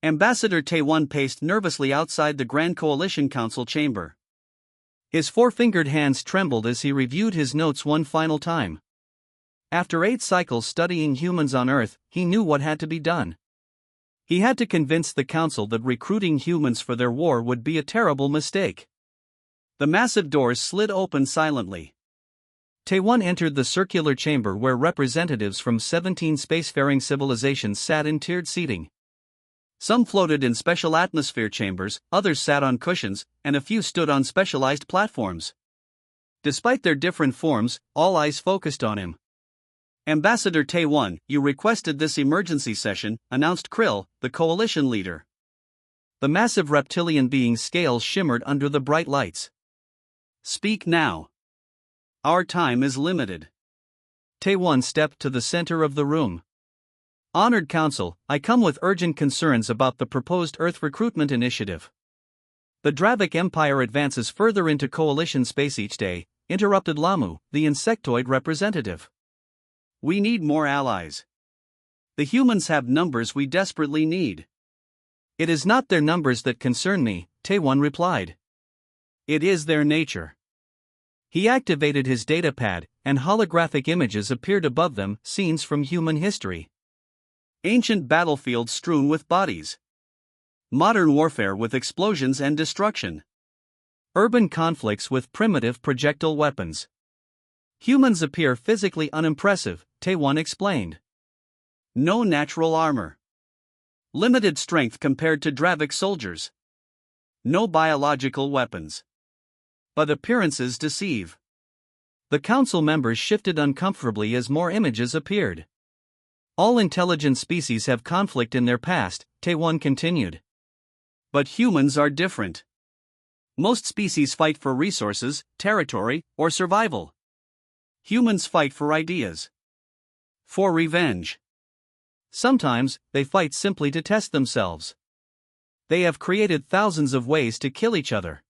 Ambassador Taewon paced nervously outside the Grand Coalition Council chamber. His four-fingered hands trembled as he reviewed his notes one final time. After 8 cycles studying humans on Earth, he knew what had to be done. He had to convince the council that recruiting humans for their war would be a terrible mistake. The massive doors slid open silently. Taewon entered the circular chamber where representatives from 17 spacefaring civilizations sat in tiered seating. Some floated in special atmosphere chambers, others sat on cushions, and a few stood on specialized platforms. Despite their different forms, all eyes focused on him. Ambassador Taewon, you requested this emergency session, announced Krill, the coalition leader. The massive reptilian being's scales shimmered under the bright lights. Speak now. Our time is limited. Taewon stepped to the center of the room. Honored Council, I come with urgent concerns about the proposed Earth recruitment initiative. The Dravik Empire advances further into coalition space each day, interrupted Lamu, the insectoid representative. We need more allies. The humans have numbers we desperately need. It is not their numbers that concern me, Taewon replied. It is their nature. He activated his datapad, and holographic images appeared above them, scenes from human history. Ancient battlefields strewn with bodies. Modern warfare with explosions and destruction. Urban conflicts with primitive projectile weapons. Humans appear physically unimpressive, Taewon explained. No natural armor. Limited strength compared to Dravik soldiers. No biological weapons. But appearances deceive. The council members shifted uncomfortably as more images appeared. All intelligent species have conflict in their past, Taewon continued. But humans are different. Most species fight for resources, territory, or survival. Humans fight for ideas. For revenge. Sometimes, they fight simply to test themselves. They have created thousands of ways to kill each other.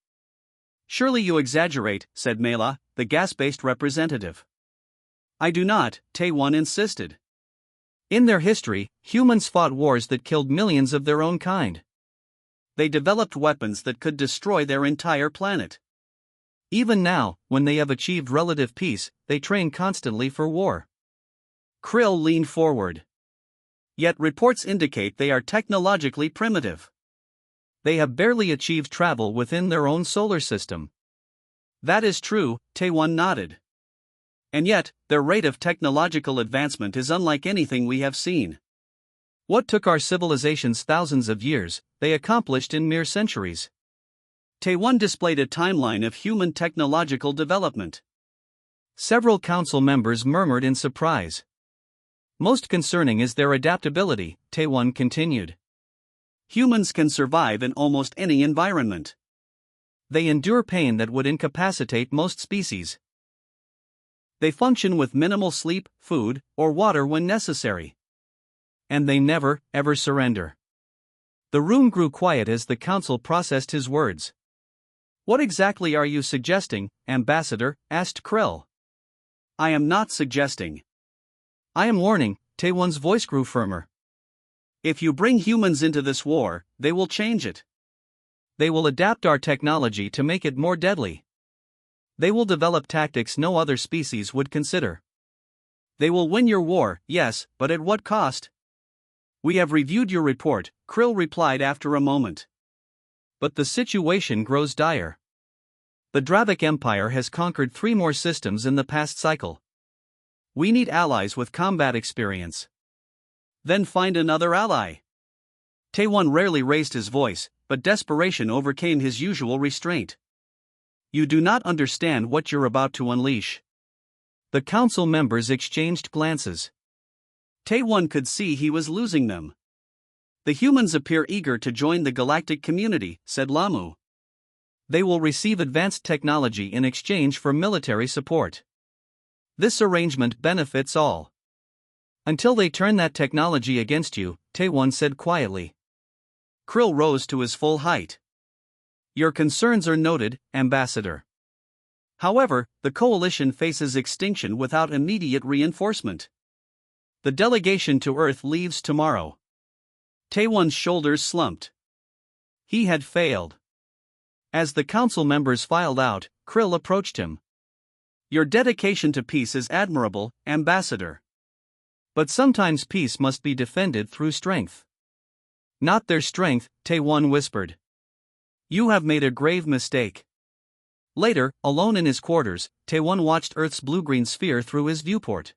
Surely you exaggerate, said Mela, the gas-based representative. I do not, Taewon insisted. In their history, humans fought wars that killed millions of their own kind. They developed weapons that could destroy their entire planet. Even now, when they have achieved relative peace, they train constantly for war. Krill leaned forward. Yet reports indicate they are technologically primitive. They have barely achieved travel within their own solar system. That is true, Taewon nodded. And yet, their rate of technological advancement is unlike anything we have seen. What took our civilizations thousands of years, they accomplished in mere centuries. Taewon displayed a timeline of human technological development. Several council members murmured in surprise. Most concerning is their adaptability, Taewon continued. Humans can survive in almost any environment. They endure pain that would incapacitate most species. They function with minimal sleep, food, or water when necessary. And they never, ever surrender. The room grew quiet as the council processed his words. What exactly are you suggesting, Ambassador? Asked Krill. I am not suggesting. I am warning, Taewon's voice grew firmer. If you bring humans into this war, they will change it. They will adapt our technology to make it more deadly. They will develop tactics no other species would consider. They will win your war, yes, but at what cost? We have reviewed your report, Krill replied after a moment. But the situation grows dire. The Dravik Empire has conquered 3 more systems in the past cycle. We need allies with combat experience. Then find another ally. Taewon rarely raised his voice, but desperation overcame his usual restraint. You do not understand what you're about to unleash. The council members exchanged glances. Taewon could see he was losing them. The humans appear eager to join the galactic community, said Lamu. They will receive advanced technology in exchange for military support. This arrangement benefits all. Until they turn that technology against you, Taewon said quietly. Krill rose to his full height. Your concerns are noted, Ambassador. However, the coalition faces extinction without immediate reinforcement. The delegation to Earth leaves tomorrow. Taewon's shoulders slumped. He had failed. As the council members filed out, Krill approached him. Your dedication to peace is admirable, Ambassador. But sometimes peace must be defended through strength. Not their strength, Taewon whispered. You have made a grave mistake. Later, alone in his quarters, Taewon watched Earth's blue-green sphere through his viewport.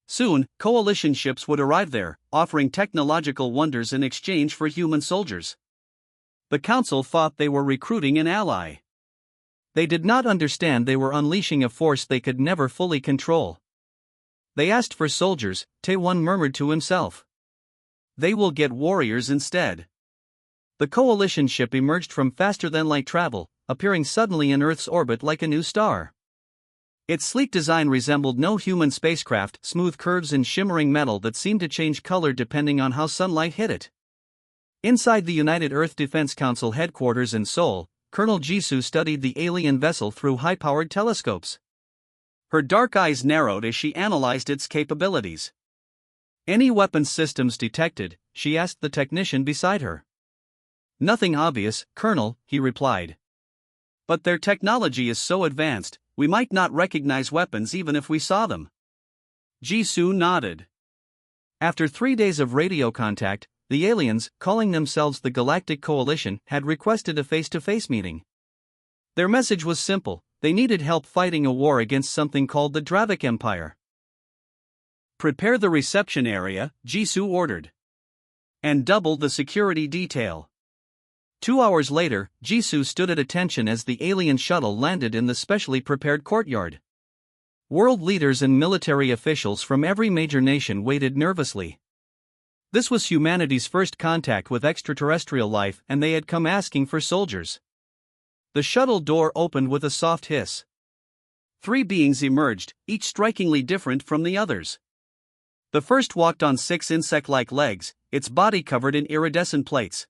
Soon, coalition ships would arrive there, offering technological wonders in exchange for human soldiers. The council thought they were recruiting an ally. They did not understand they were unleashing a force they could never fully control. They asked for soldiers, Taewon murmured to himself. They will get warriors instead. The coalition ship emerged from faster-than-light travel, appearing suddenly in Earth's orbit like a new star. Its sleek design resembled no human spacecraft, smooth curves and shimmering metal that seemed to change color depending on how sunlight hit it. Inside the United Earth Defense Council headquarters in Seoul, Colonel Jisoo studied the alien vessel through high-powered telescopes. Her dark eyes narrowed as she analyzed its capabilities. Any weapons systems detected? She asked the technician beside her. Nothing obvious, Colonel, he replied. But their technology is so advanced, we might not recognize weapons even if we saw them. Jisoo nodded. After 3 days of radio contact, the aliens, calling themselves the Galactic Coalition, had requested a face-to-face meeting. Their message was simple: they needed help fighting a war against something called the Dravik Empire. Prepare the reception area, Jisoo ordered. And double the security detail. 2 hours later, Jisoo stood at attention as the alien shuttle landed in the specially prepared courtyard. World leaders and military officials from every major nation waited nervously. This was humanity's first contact with extraterrestrial life, and they had come asking for soldiers. The shuttle door opened with a soft hiss. 3 beings emerged, each strikingly different from the others. The first walked on 6 insect-like legs, its body covered in iridescent plates.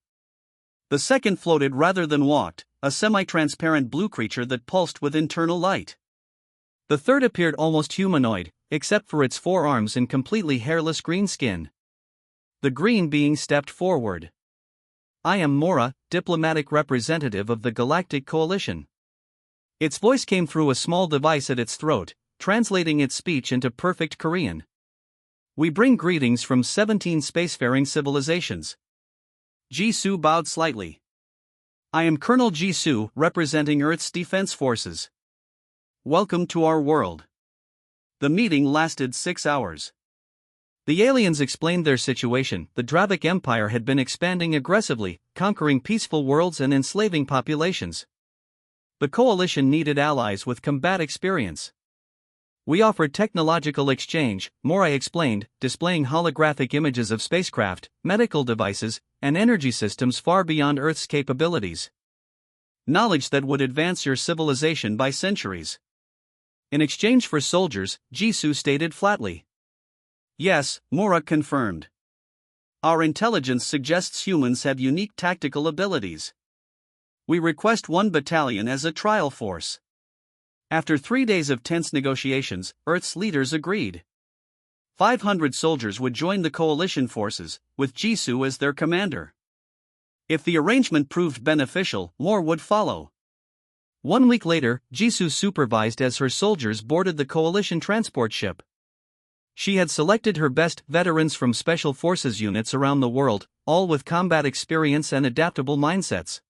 The second floated rather than walked, a semi-transparent blue creature that pulsed with internal light. The third appeared almost humanoid, except for its 4 arms and completely hairless green skin. The green being stepped forward. I am Mora, diplomatic representative of the Galactic Coalition. Its voice came through a small device at its throat, translating its speech into perfect Korean. We bring greetings from 17 spacefaring civilizations. Jisoo bowed slightly. I am Colonel Jisoo, representing Earth's defense forces. Welcome to our world. The meeting lasted 6 hours. The aliens explained their situation. The Dravik Empire had been expanding aggressively, conquering peaceful worlds and enslaving populations. The coalition needed allies with combat experience. We offered technological exchange, Morai explained, displaying holographic images of spacecraft, medical devices, and energy systems far beyond Earth's capabilities. Knowledge that would advance your civilization by centuries. In exchange for soldiers, Jisoo stated flatly. Yes, Mora confirmed. Our intelligence suggests humans have unique tactical abilities. We request 1 battalion as a trial force. After 3 days of tense negotiations, Earth's leaders agreed. 500 soldiers would join the coalition forces, with Jisoo as their commander. If the arrangement proved beneficial, more would follow. 1 week later, Jisoo supervised as her soldiers boarded the coalition transport ship. She had selected her best veterans from special forces units around the world, all with combat experience and adaptable mindsets.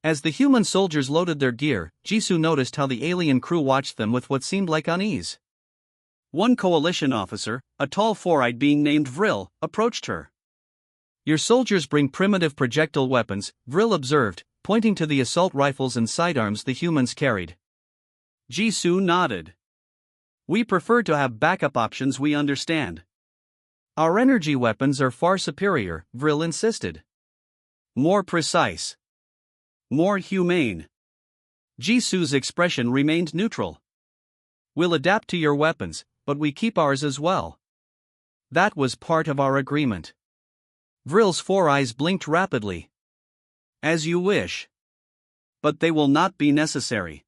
As the human soldiers loaded their gear, Jisoo noticed how the alien crew watched them with what seemed like unease. One coalition officer, a tall 4-eyed being named Vril, approached her. Your soldiers bring primitive projectile weapons, Vril observed, pointing to the assault rifles and sidearms the humans carried. Jisoo nodded. We prefer to have backup options, we understand. Our energy weapons are far superior, Vril insisted. More precise. More humane. Jisoo's expression remained neutral. We'll adapt to your weapons, but we keep ours as well. That was part of our agreement. Vril's 4 eyes blinked rapidly. As you wish. But they will not be necessary.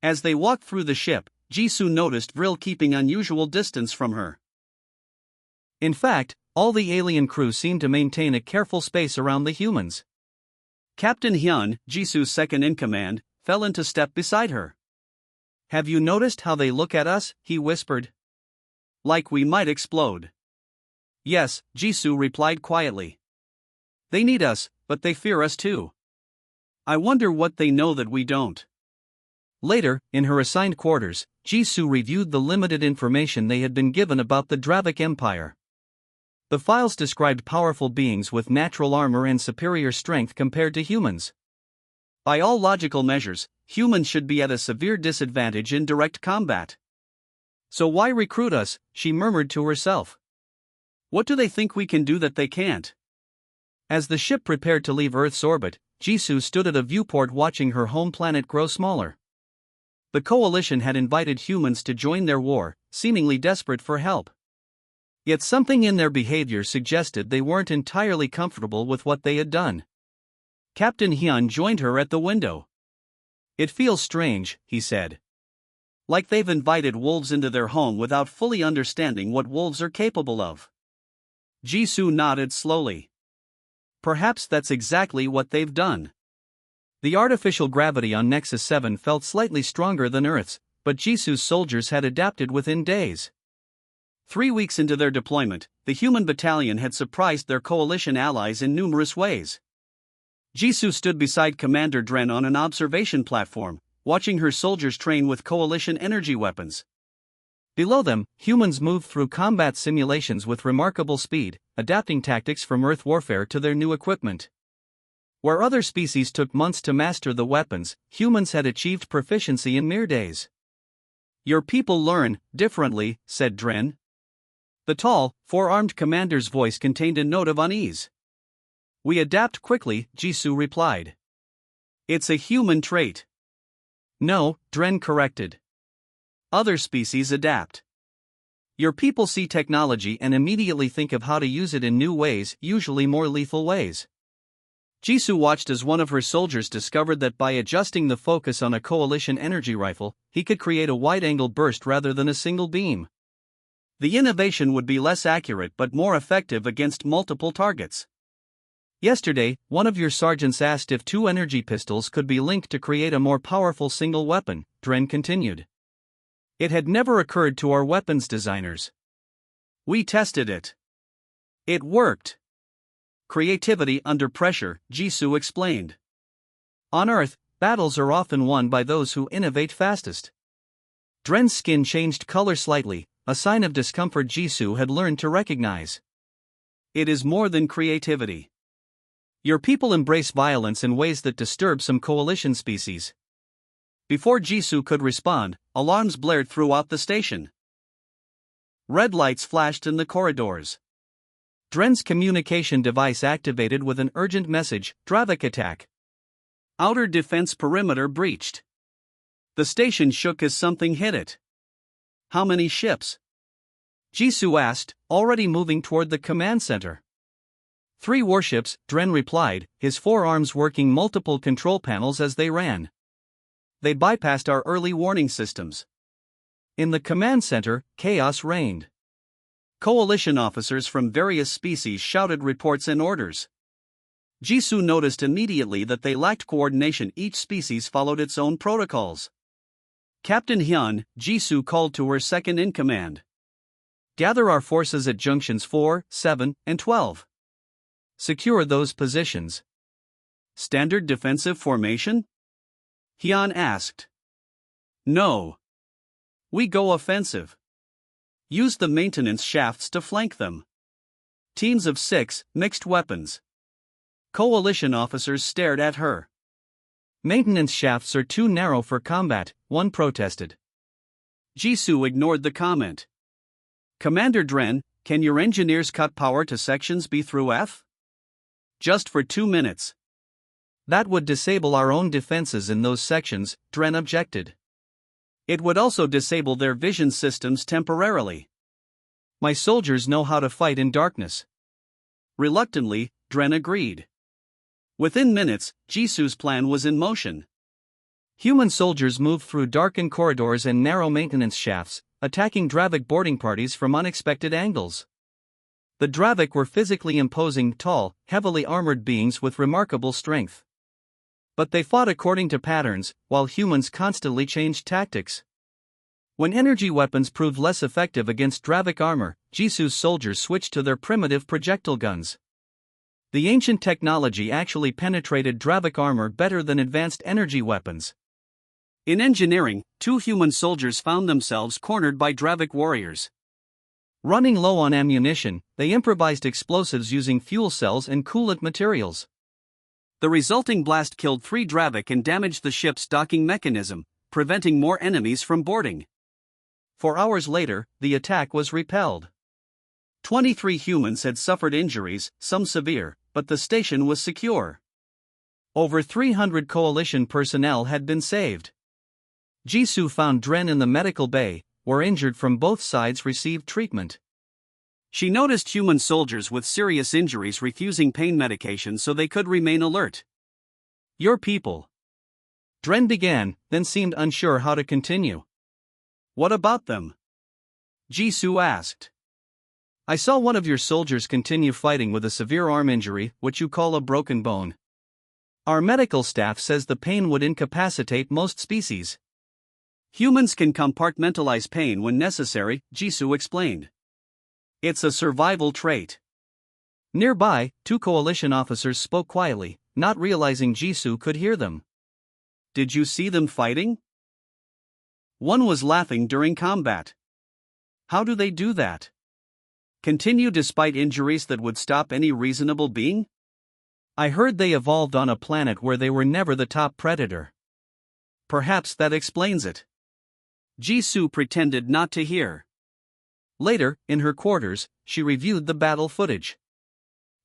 As they walked through the ship, Jisoo noticed Vril keeping unusual distance from her. In fact, all the alien crew seemed to maintain a careful space around the humans. Captain Hyun, Jisu's second-in-command, fell into step beside her. "Have you noticed how they look at us?" he whispered. "Like we might explode." "Yes," Jisoo replied quietly. "They need us, but they fear us too. I wonder what they know that we don't." Later, in her assigned quarters, Jisoo reviewed the limited information they had been given about the Dravik Empire. The files described powerful beings with natural armor and superior strength compared to humans. By all logical measures, humans should be at a severe disadvantage in direct combat. So why recruit us, she murmured to herself. What do they think we can do that they can't? As the ship prepared to leave Earth's orbit, Jisoo stood at a viewport watching her home planet grow smaller. The coalition had invited humans to join their war, seemingly desperate for help. Yet something in their behavior suggested they weren't entirely comfortable with what they had done. Captain Hyun joined her at the window. "It feels strange," he said. "Like they've invited wolves into their home without fully understanding what wolves are capable of." Jisoo nodded slowly. "Perhaps that's exactly what they've done." The artificial gravity on Nexus 7 felt slightly stronger than Earth's, but Jisoo's soldiers had adapted within days. 3 weeks into their deployment, the human battalion had surprised their coalition allies in numerous ways. Jisoo stood beside Commander Dren on an observation platform, watching her soldiers train with coalition energy weapons. Below them, humans moved through combat simulations with remarkable speed, adapting tactics from Earth warfare to their new equipment. Where other species took months to master the weapons, humans had achieved proficiency in mere days. "Your people learn differently," said Dren. The tall, four-armed commander's voice contained a note of unease. "We adapt quickly," Jisoo replied. "It's a human trait." "No," Dren corrected. "Other species adapt. Your people see technology and immediately think of how to use it in new ways, usually more lethal ways." Jisoo watched as one of her soldiers discovered that by adjusting the focus on a coalition energy rifle, he could create a wide-angle burst rather than a single beam. The innovation would be less accurate but more effective against multiple targets. "Yesterday, one of your sergeants asked if 2 energy pistols could be linked to create a more powerful single weapon," Dren continued. "It had never occurred to our weapons designers. We tested it. It worked." "Creativity under pressure," Jisoo explained. "On Earth, battles are often won by those who innovate fastest." Dren's skin changed color slightly, a sign of discomfort Jisoo had learned to recognize. "It is more than creativity. Your people embrace violence in ways that disturb some coalition species." Before Jisoo could respond, alarms blared throughout the station. Red lights flashed in the corridors. Dren's communication device activated with an urgent message: "Dravik attack. Outer defense perimeter breached." The station shook as something hit it. "How many ships?" Jisoo asked, already moving toward the command center. 3 warships, Dren replied, his forearms working multiple control panels as they ran. "They bypassed our early warning systems." In the command center, chaos reigned. Coalition officers from various species shouted reports and orders. Jisoo noticed immediately that they lacked coordination. Each species followed its own protocols. "Captain Hyun," Jisoo called to her second-in-command. "Gather our forces at junctions 4, 7, and 12. Secure those positions." "Standard defensive formation?" Hyun asked. "No. We go offensive. Use the maintenance shafts to flank them. Teams of 6, mixed weapons." Coalition officers stared at her. "Maintenance shafts are too narrow for combat," one protested. Jisoo ignored the comment. "Commander Dren, can your engineers cut power to sections B through F? Just for 2 minutes. "That would disable our own defenses in those sections," Dren objected. "It would also disable their vision systems temporarily." "My soldiers know how to fight in darkness." Reluctantly, Dren agreed. Within minutes, Jisoo's plan was in motion. Human soldiers moved through darkened corridors and narrow maintenance shafts, attacking Dravik boarding parties from unexpected angles. The Dravik were physically imposing, tall, heavily armored beings with remarkable strength. But they fought according to patterns, while humans constantly changed tactics. When energy weapons proved less effective against Dravik armor, Jisu's soldiers switched to their primitive projectile guns. The ancient technology actually penetrated Dravik armor better than advanced energy weapons. In engineering, 2 human soldiers found themselves cornered by Dravik warriors. Running low on ammunition, they improvised explosives using fuel cells and coolant materials. The resulting blast killed 3 Dravik and damaged the ship's docking mechanism, preventing more enemies from boarding. 4 hours later, the attack was repelled. 23 humans had suffered injuries, some severe, but the station was secure. Over 300 coalition personnel had been saved. Jisu found Dren in the medical bay, where injured from both sides received treatment. She noticed human soldiers with serious injuries refusing pain medication so they could remain alert. "Your people." Dren began, then seemed unsure how to continue. "What about them?" Jisu asked. "I saw one of your soldiers continue fighting with a severe arm injury, which you call a broken bone. Our medical staff says the pain would incapacitate most species." "Humans can compartmentalize pain when necessary," Jisu explained. "It's a survival trait." Nearby, 2 coalition officers spoke quietly, not realizing Jisu could hear them. "Did you see them fighting?" One was laughing during combat. "How do they do that? Continue despite injuries that would stop any reasonable being?" "I heard they evolved on a planet where they were never the top predator." "Perhaps that explains it." Jisu pretended not to hear. Later, in her quarters, she reviewed the battle footage.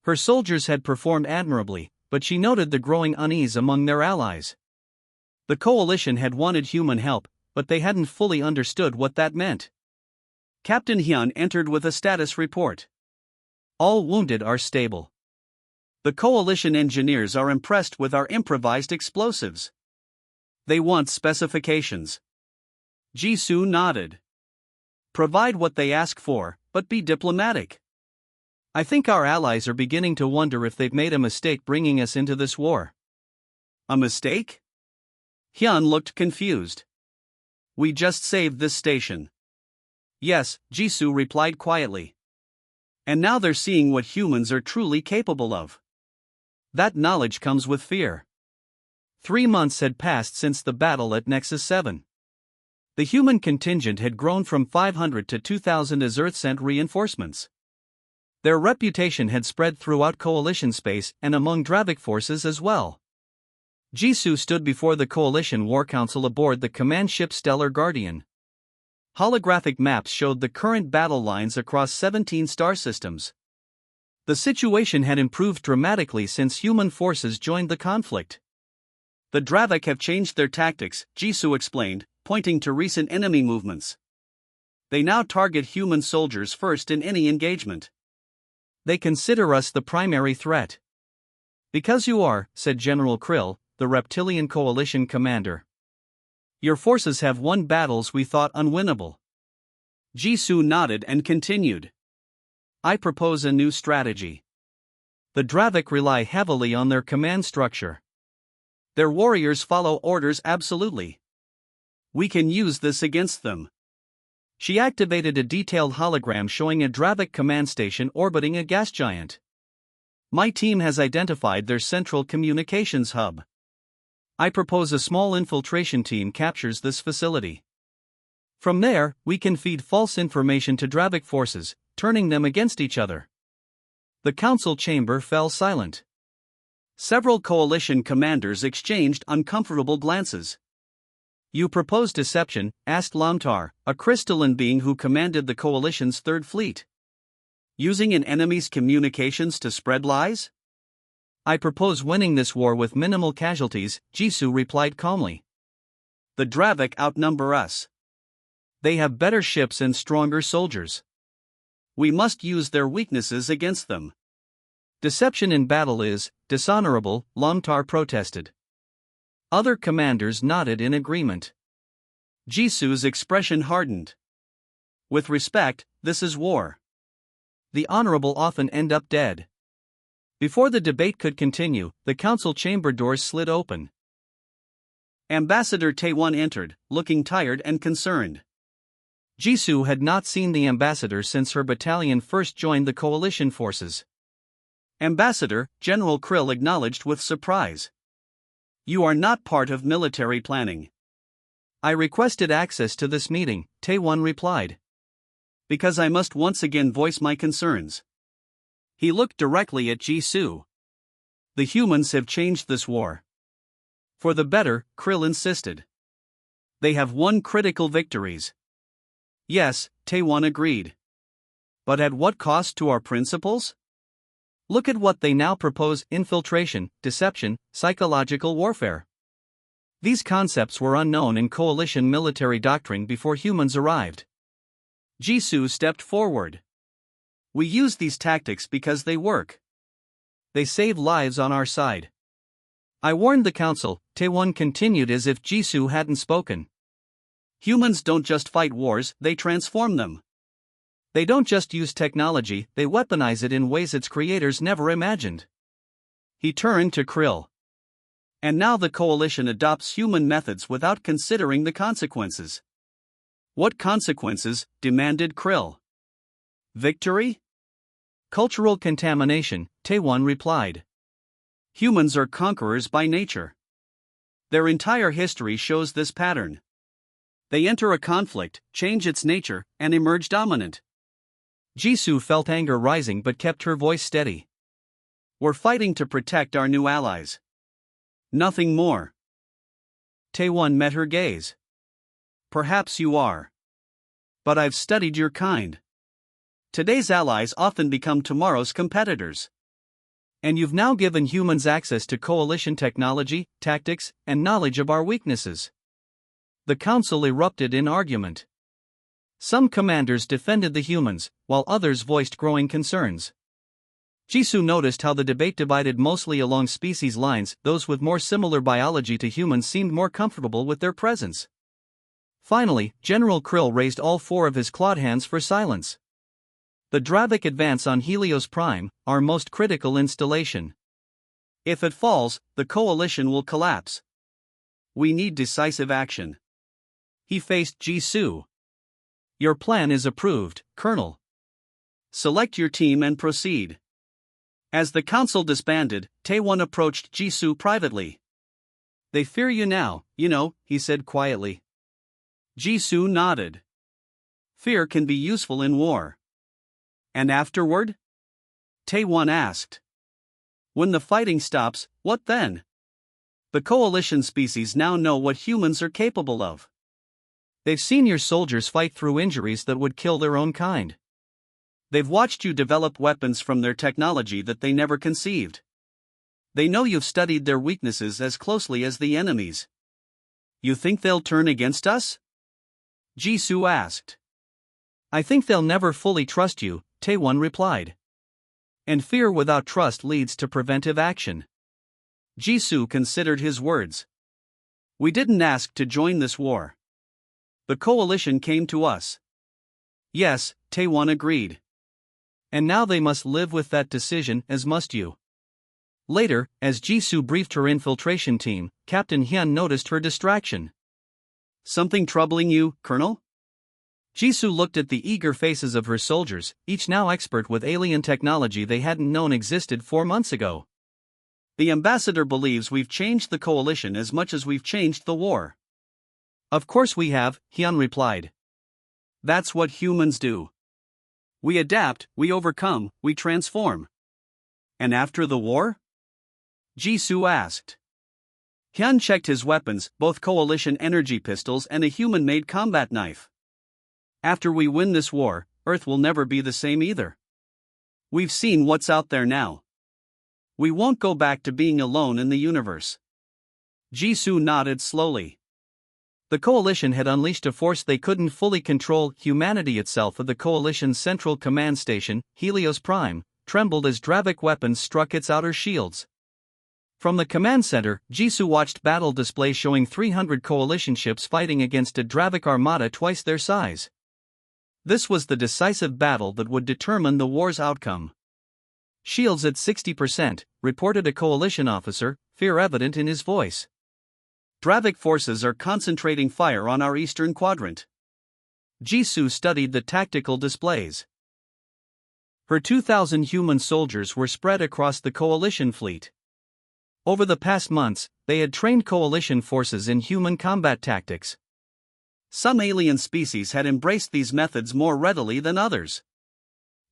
Her soldiers had performed admirably, but she noted the growing unease among their allies. The coalition had wanted human help, but they hadn't fully understood what that meant. Captain Hyun entered with a status report. "All wounded are stable. The coalition engineers are impressed with our improvised explosives. They want specifications." Jisu nodded. "Provide what they ask for, but be diplomatic. I think our allies are beginning to wonder if they've made a mistake bringing us into this war." "A mistake?" Hyun looked confused. "We just saved this station." "Yes," Jisu replied quietly. "And now they're seeing what humans are truly capable of. That knowledge comes with fear." 3 months had passed since the battle at Nexus 7. The human contingent had grown from 500 to 2,000 as Earth sent reinforcements. Their reputation had spread throughout coalition space and among Dravik forces as well. Jisu stood before the Coalition War Council aboard the command ship Stellar Guardian. Holographic maps showed the current battle lines across 17 star systems. The situation had improved dramatically since human forces joined the conflict. "The Dravik have changed their tactics," Jisu explained, pointing to recent enemy movements. "They now target human soldiers first in any engagement. They consider us the primary threat." "Because you are," said General Krill, the Reptilian Coalition commander. "Your forces have won battles we thought unwinnable." Jisu nodded and continued. "I propose a new strategy. The Dravik rely heavily on their command structure. Their warriors follow orders absolutely. We can use this against them." She activated a detailed hologram showing a Dravik command station orbiting a gas giant. "My team has identified their central communications hub. I propose a small infiltration team captures this facility. From there, we can feed false information to Dravik forces, turning them against each other." The council chamber fell silent. Several coalition commanders exchanged uncomfortable glances. "You propose deception?" asked Lamtar, a crystalline being who commanded the coalition's 3rd Fleet. "Using an enemy's communications to spread lies?" "I propose winning this war with minimal casualties," Jisu replied calmly. "The Dravik outnumber us. They have better ships and stronger soldiers. We must use their weaknesses against them." "Deception in battle is dishonorable," Lamtar protested. Other commanders nodded in agreement. Jisu's expression hardened. "With respect, this is war. the honorable often end up dead. Before the debate could continue, the council chamber doors slid open. Ambassador Taewon entered, looking tired and concerned. Jisoo had not seen the ambassador since her battalion first joined the coalition forces. Ambassador, General Krill acknowledged with surprise. You are not part of military planning. I requested access to this meeting, Taewon replied. Because I must once again voice my concerns. He looked directly at Jisoo. The humans have changed this war. For the better, Krill insisted. They have won critical victories. Yes, Taewon agreed. But at what cost to our principles? Look at what they now propose: infiltration, deception, psychological warfare. These concepts were unknown in coalition military doctrine before humans arrived. Jisoo stepped forward. We use these tactics because they work. They save lives on our side. I warned the council, Taewon continued as if Jisoo hadn't spoken. Humans don't just fight wars, they transform them. They don't just use technology, they weaponize it in ways its creators never imagined. He turned to Krill. And now the coalition adopts human methods without considering the consequences. What consequences? Demanded Krill. Victory? Cultural contamination, Taewon replied. Humans are conquerors by nature. Their entire history shows this pattern. They enter a conflict, change its nature, and emerge dominant. Jisoo felt anger rising but kept her voice steady. We're fighting to protect our new allies. Nothing more. Taewon met her gaze. Perhaps you are. But I've studied your kind. Today's allies often become tomorrow's competitors. And you've now given humans access to coalition technology, tactics, and knowledge of our weaknesses. The council erupted in argument. Some commanders defended the humans, while others voiced growing concerns. Jisoo noticed how the debate divided mostly along species lines. Those with more similar biology to humans seemed more comfortable with their presence. Finally, General Krill raised all four of his clawed hands for silence. The Dravik advance on Helios Prime, our most critical installation. If it falls, the coalition will collapse. We need decisive action. He faced Jisoo. Your plan is approved, Colonel. Select your team and proceed. As the council disbanded, Taewon approached Jisoo privately. They fear you now, he said quietly. Jisoo nodded. Fear can be useful in war. And afterward? Taewon asked. When the fighting stops, what then? The coalition species now know what humans are capable of. They've seen your soldiers fight through injuries that would kill their own kind. They've watched you develop weapons from their technology that they never conceived. They know you've studied their weaknesses as closely as the enemy's. You think they'll turn against us? Jisoo asked. I think they'll never fully trust you, Taewon replied. And fear without trust leads to preventive action. Jisoo considered his words. We didn't ask to join this war. The coalition came to us. Yes, Taewon agreed. And now they must live with that decision, as must you. Later, as Jisoo briefed her infiltration team, Captain Hyun noticed her distraction. Something troubling you, Colonel? Jisoo looked at the eager faces of her soldiers, each now expert with alien technology they hadn't known existed 4 months ago. The ambassador believes we've changed the coalition as much as we've changed the war. Of course we have, Hyun replied. That's what humans do. We adapt, we overcome, we transform. And after the war? Jisoo asked. Hyun checked his weapons, both coalition energy pistols and a human-made combat knife. After we win this war, Earth will never be the same either. We've seen what's out there now. We won't go back to being alone in the universe. Jisoo nodded slowly. The coalition had unleashed a force they couldn't fully control. Humanity itself of the coalition's central command station, Helios Prime, trembled as Dravik weapons struck its outer shields. From the command center, Jisoo watched battle displays showing 300 coalition ships fighting against a Dravik armada twice their size. This was the decisive battle that would determine the war's outcome. "Shields at 60%, reported a coalition officer, fear evident in his voice. "Dravik forces are concentrating fire on our eastern quadrant." Jisoo studied the tactical displays. Her 2,000 human soldiers were spread across the coalition fleet. Over the past months, they had trained coalition forces in human combat tactics. Some alien species had embraced these methods more readily than others.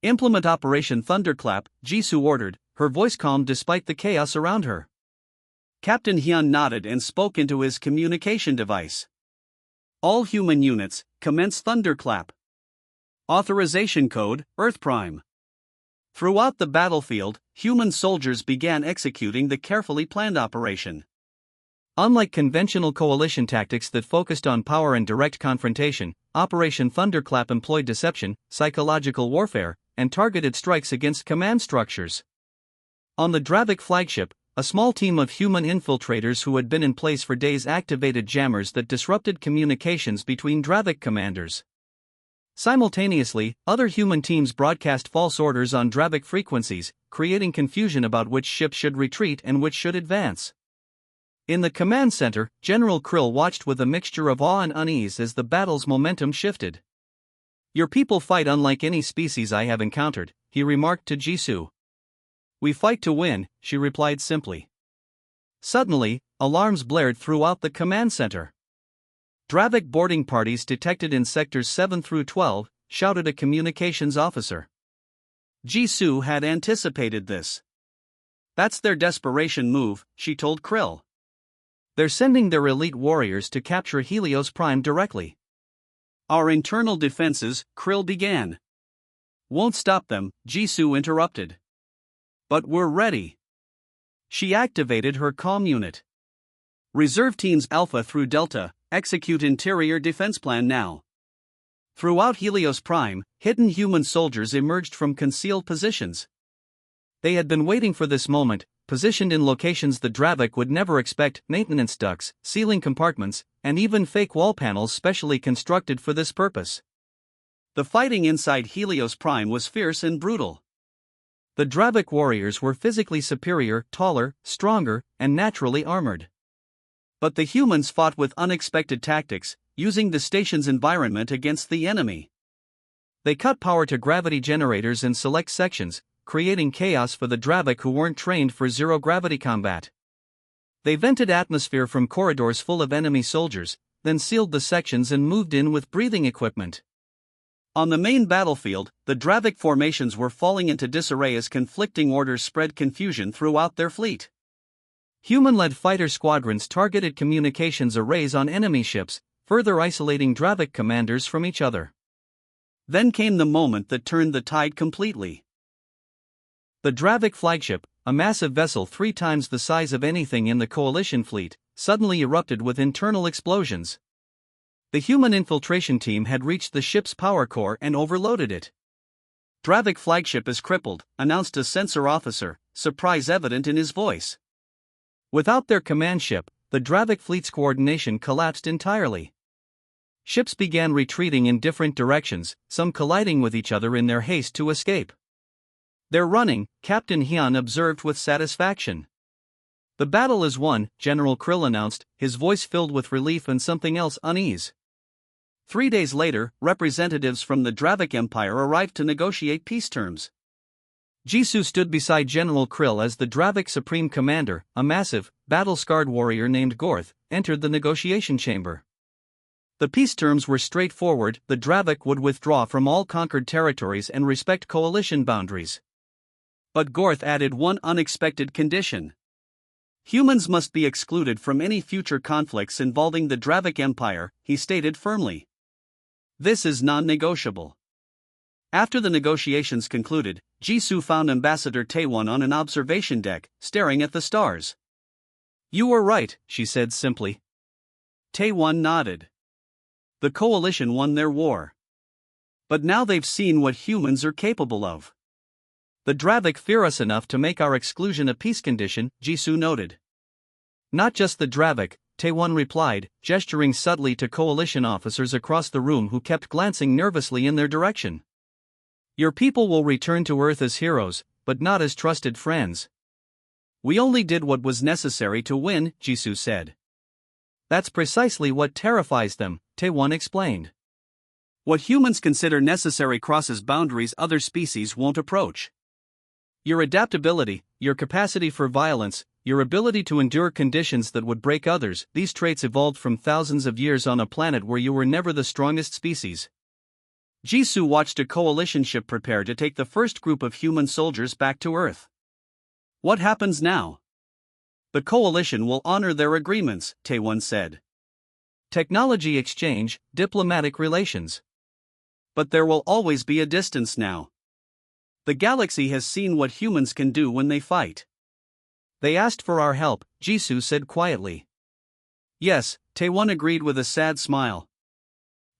"Implement Operation Thunderclap," Jisoo ordered, her voice calm despite the chaos around her. Captain Hyun nodded and spoke into his communication device. "All human units, commence Thunderclap. Authorization code, Earth Prime." Throughout the battlefield, human soldiers began executing the carefully planned operation. Unlike conventional coalition tactics that focused on power and direct confrontation, Operation Thunderclap employed deception, psychological warfare, and targeted strikes against command structures. On the Dravik flagship, a small team of human infiltrators who had been in place for days activated jammers that disrupted communications between Dravik commanders. Simultaneously, other human teams broadcast false orders on Dravik frequencies, creating confusion about which ships should retreat and which should advance. In the command center, General Krill watched with a mixture of awe and unease as the battle's momentum shifted. "Your people fight unlike any species I have encountered," he remarked to Jisoo. "We fight to win," she replied simply. Suddenly, alarms blared throughout the command center. "Dravik boarding parties detected in sectors 7 through 12, shouted a communications officer. Jisoo had anticipated this. "That's their desperation move," she told Krill. "They're sending their elite warriors to capture Helios Prime directly." "Our internal defenses," Krill began. "Won't stop them," Jisoo interrupted. "But we're ready." She activated her comm unit. "Reserve teams Alpha through Delta, execute interior defense plan now." Throughout Helios Prime, hidden human soldiers emerged from concealed positions. They had been waiting for this moment, positioned in locations the Dravik would never expect: maintenance ducts, ceiling compartments, and even fake wall panels specially constructed for this purpose. The fighting inside Helios Prime was fierce and brutal. The Dravik warriors were physically superior, taller, stronger, and naturally armored. But the humans fought with unexpected tactics, using the station's environment against the enemy. They cut power to gravity generators in select sections, creating chaos for the Dravik who weren't trained for zero-gravity combat. They vented atmosphere from corridors full of enemy soldiers, then sealed the sections and moved in with breathing equipment. On the main battlefield, the Dravik formations were falling into disarray as conflicting orders spread confusion throughout their fleet. Human-led fighter squadrons targeted communications arrays on enemy ships, further isolating Dravik commanders from each other. Then came the moment that turned the tide completely. The Dravik flagship, a massive vessel 3 times the size of anything in the coalition fleet, suddenly erupted with internal explosions. The human infiltration team had reached the ship's power core and overloaded it. "Dravik flagship is crippled," announced a sensor officer, surprise evident in his voice. Without their command ship, the Dravik fleet's coordination collapsed entirely. Ships began retreating in different directions, some colliding with each other in their haste to escape. "They're running," Captain Hyun observed with satisfaction. "The battle is won," General Krill announced, his voice filled with relief and something else: unease. 3 days later, representatives from the Dravik Empire arrived to negotiate peace terms. Jisoo stood beside General Krill as the Dravik Supreme Commander, a massive, battle-scarred warrior named Gorth, entered the negotiation chamber. The peace terms were straightforward: the Dravik would withdraw from all conquered territories and respect coalition boundaries. But Gorth added one unexpected condition. Humans must be excluded from any future conflicts involving the Dravik Empire, he stated firmly. This is non-negotiable. After the negotiations concluded, Jisoo found Ambassador Taewon on an observation deck, staring at the stars. "You were right," she said simply. Taewon nodded. "The coalition won their war. But now they've seen what humans are capable of. The Dravik fear us enough to make our exclusion a peace condition," Jisoo noted. "Not just the Dravik, Taewon replied, gesturing subtly to coalition officers across the room who kept glancing nervously in their direction. Your people will return to Earth as heroes, but not as trusted friends. We only did what was necessary to win, Jisoo said. That's precisely what terrifies them, Taewon explained. What humans consider necessary crosses boundaries other species won't approach. Your adaptability, your capacity for violence, your ability to endure conditions that would break others, these traits evolved from thousands of years on a planet where you were never the strongest species. Jisoo watched a coalition ship prepare to take the first group of human soldiers back to Earth. What happens now? The coalition will honor their agreements, Taewon said. Technology exchange, diplomatic relations. But there will always be a distance now. The galaxy has seen what humans can do when they fight. They asked for our help, Jisoo said quietly. Yes, Taewon agreed with a sad smile.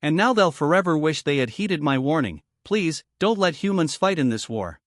And now they'll forever wish they had heeded my warning. Please, don't let humans fight in this war.